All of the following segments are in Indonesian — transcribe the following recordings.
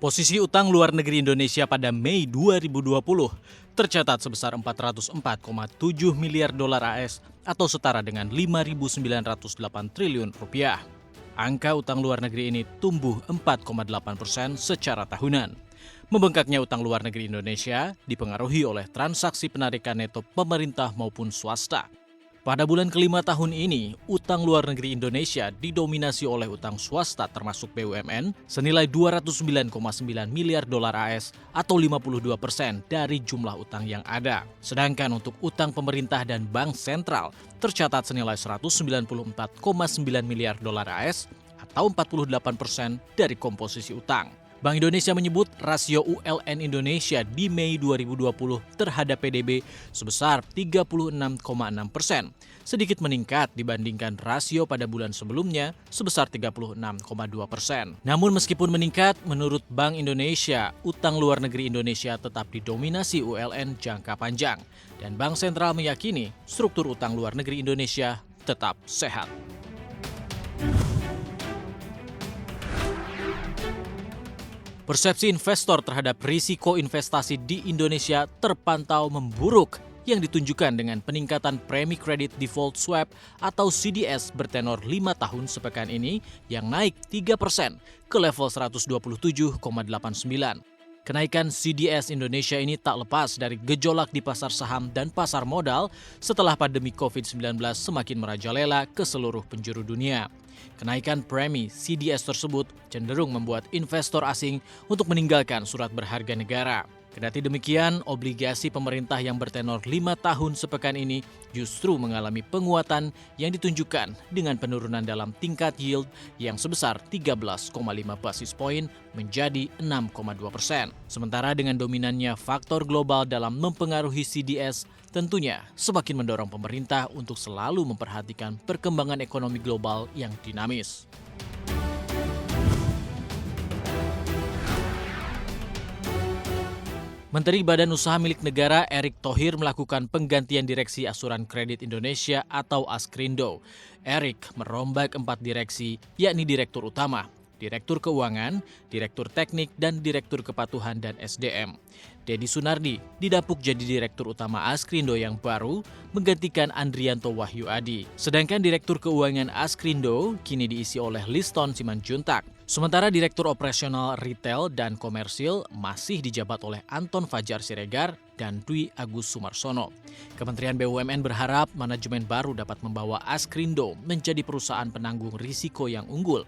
Posisi utang luar negeri Indonesia pada Mei 2020 tercatat sebesar 404,7 miliar dolar AS atau setara dengan 5.908 triliun rupiah. Angka utang luar negeri ini tumbuh 4,8% secara tahunan. Membengkaknya utang luar negeri Indonesia dipengaruhi oleh transaksi penarikan neto pemerintah maupun swasta. Pada bulan kelima tahun ini, utang luar negeri Indonesia didominasi oleh utang swasta termasuk BUMN senilai 209,9 miliar dolar AS atau 52% dari jumlah utang yang ada. Sedangkan untuk utang pemerintah dan bank sentral tercatat senilai 194,9 miliar dolar AS atau 48% dari komposisi utang. Bank Indonesia menyebut rasio ULN Indonesia di Mei 2020 terhadap PDB sebesar 36,6%, sedikit meningkat dibandingkan rasio pada bulan sebelumnya sebesar 36,2%. Namun meskipun meningkat, menurut Bank Indonesia, utang luar negeri Indonesia tetap didominasi ULN jangka panjang, dan Bank Sentral meyakini struktur utang luar negeri Indonesia tetap sehat. Persepsi investor terhadap risiko investasi di Indonesia terpantau memburuk yang ditunjukkan dengan peningkatan premi kredit default swap atau CDS bertenor 5 tahun sepekan ini yang naik 3% ke level 127,89. Kenaikan CDS Indonesia ini tak lepas dari gejolak di pasar saham dan pasar modal setelah pandemi COVID-19 semakin merajalela ke seluruh penjuru dunia. Kenaikan premi CDS tersebut cenderung membuat investor asing untuk meninggalkan surat berharga negara. Kendati demikian, obligasi pemerintah yang bertenor 5 tahun sepekan ini justru mengalami penguatan yang ditunjukkan dengan penurunan dalam tingkat yield yang sebesar 13,5 basis poin menjadi 6,2%. Sementara dengan dominannya faktor global dalam mempengaruhi CDS, tentunya semakin mendorong pemerintah untuk selalu memperhatikan perkembangan ekonomi global yang dinamis. Menteri Badan Usaha Milik Negara Erick Thohir melakukan penggantian direksi Asuran Kredit Indonesia atau Askrindo. Erick merombak 4 direksi, yakni Direktur Utama, Direktur Keuangan, Direktur Teknik, dan Direktur Kepatuhan dan SDM. Dedi Sunardi didapuk jadi Direktur Utama Askrindo yang baru, menggantikan Andrianto Wahyu Adi. Sedangkan Direktur Keuangan Askrindo kini diisi oleh Liston Simanjuntak. Sementara Direktur Operasional Retail dan Komersil masih dijabat oleh Anton Fajar Siregar dan Dwi Agus Sumarsono. Kementerian BUMN berharap manajemen baru dapat membawa Askrindo menjadi perusahaan penanggung risiko yang unggul.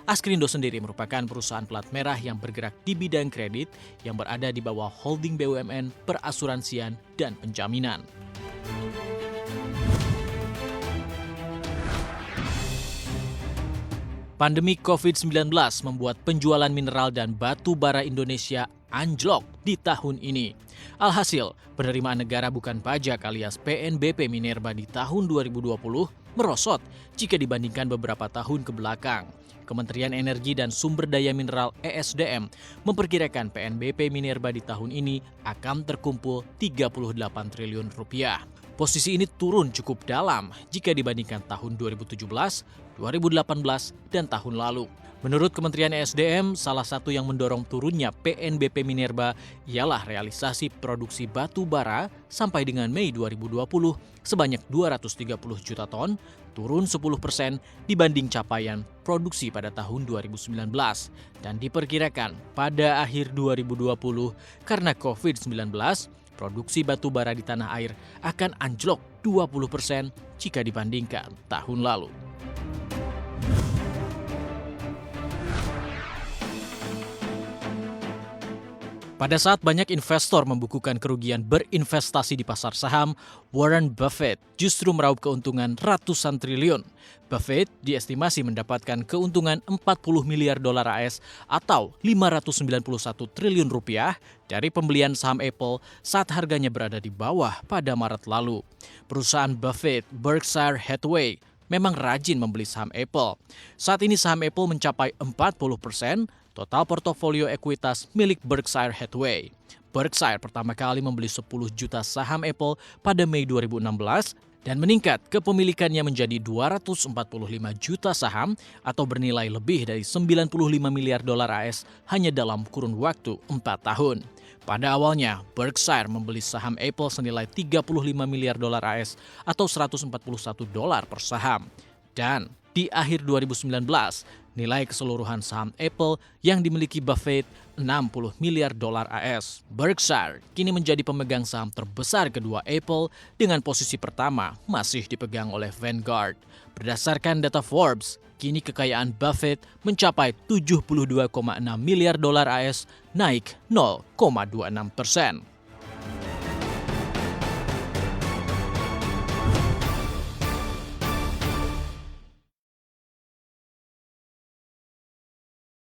Askrindo sendiri merupakan perusahaan plat merah yang bergerak di bidang kredit yang berada di bawah holding BUMN, perasuransian, dan penjaminan. Pandemi COVID-19 membuat penjualan mineral dan batu bara Indonesia anjlok di tahun ini. Alhasil, penerimaan negara bukan pajak alias PNBP Minerba di tahun 2020 merosot jika dibandingkan beberapa tahun ke belakang. Kementerian Energi dan Sumber Daya Mineral ESDM memperkirakan PNBP Minerba di tahun ini akan terkumpul 38 triliun rupiah. Posisi ini turun cukup dalam jika dibandingkan tahun 2017, 2018, dan tahun lalu. Menurut Kementerian ESDM, salah satu yang mendorong turunnya PNBP Minerba ialah realisasi produksi batu bara sampai dengan Mei 2020 sebanyak 230 juta ton, turun 10% dibanding capaian produksi pada tahun 2019. Dan diperkirakan pada akhir 2020 karena COVID-19, produksi batu bara di tanah air akan anjlok 20% jika dibandingkan tahun lalu. Pada saat banyak investor membukukan kerugian berinvestasi di pasar saham, Warren Buffett justru meraup keuntungan ratusan triliun. Buffett diestimasi mendapatkan keuntungan 40 miliar dolar AS atau 591 triliun rupiah dari pembelian saham Apple saat harganya berada di bawah pada Maret lalu. Perusahaan Buffett, Berkshire Hathaway, memang rajin membeli saham Apple. Saat ini saham Apple mencapai 40% total portofolio ekuitas milik Berkshire Hathaway. Berkshire pertama kali membeli 10 juta saham Apple pada Mei 2016 dan meningkat kepemilikannya menjadi 245 juta saham atau bernilai lebih dari 95 miliar dolar AS hanya dalam kurun waktu 4 tahun. Pada awalnya, Berkshire membeli saham Apple senilai 35 miliar dolar AS atau 141 dolar per saham. Dan di akhir 2019, nilai keseluruhan saham Apple yang dimiliki Buffett 60 miliar dolar AS. Berkshire kini menjadi pemegang saham terbesar kedua Apple dengan posisi pertama masih dipegang oleh Vanguard. Berdasarkan data Forbes, kini kekayaan Buffett mencapai 72,6 miliar dolar AS, naik 0,26%.